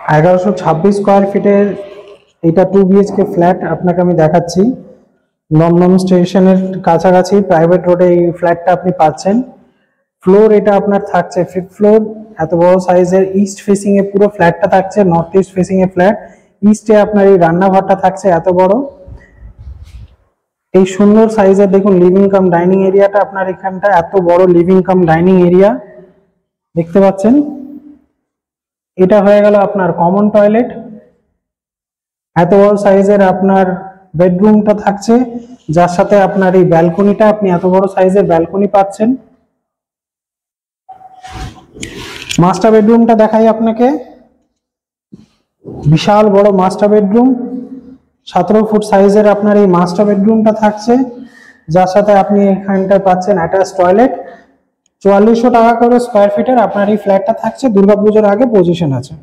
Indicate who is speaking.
Speaker 1: 1126 square ফিটের এটা 2 BHK flat আপনাকে আমি দেখাচ্ছি। দমদম স্টেশনের কাছাকাছি প্রাইভেট রোডে এই ফ্ল্যাটটা আপনি পাচ্ছেন। ফ্লোর এটা আপনার থাকছে 5th ফ্লোর। এত বড় সাইজের ইস্ট ফেসিং এ পুরো ফ্ল্যাটটা থাকছে, নর্থ ইস্ট ফেসিং এ ফ্ল্যাট। ইস্টে আপনার এই রান্নাঘরটা থাকছে এত বড়। এই সুন্দর সাইজের দেখুন লিভিং কাম ডাইনিং এরিয়াটা আপনার এখানটা এত বড় লিভিং কাম ডাইনিং এরিয়া দেখতে পাচ্ছেন। এটা হয়ে গেল আপনার কমন টয়লেট। এত বড় সাইজের আপনার বেডরুমটা থাকছে, যার সাথে আপনার এই ব্যালকনিটা, আপনি এত বড় সাইজের ব্যালকনি পাচ্ছেন। মাস্টার বেডরুমটা দেখাই আপনাকে। বিশাল বড় মাস্টার বেডরুম, 17 ফুট সাইজের আপনার এই মাস্টার বেডরুমটা থাকছে, যার সাথে আপনি এখানটায় পাচ্ছেন অ্যাটাচ টয়লেট। 4400 টাকা করে স্কোয়ার ফিটের আপনার এই ফ্ল্যাটটা থাকছে। দুর্গাপুজোর আগে পজিশন আছে।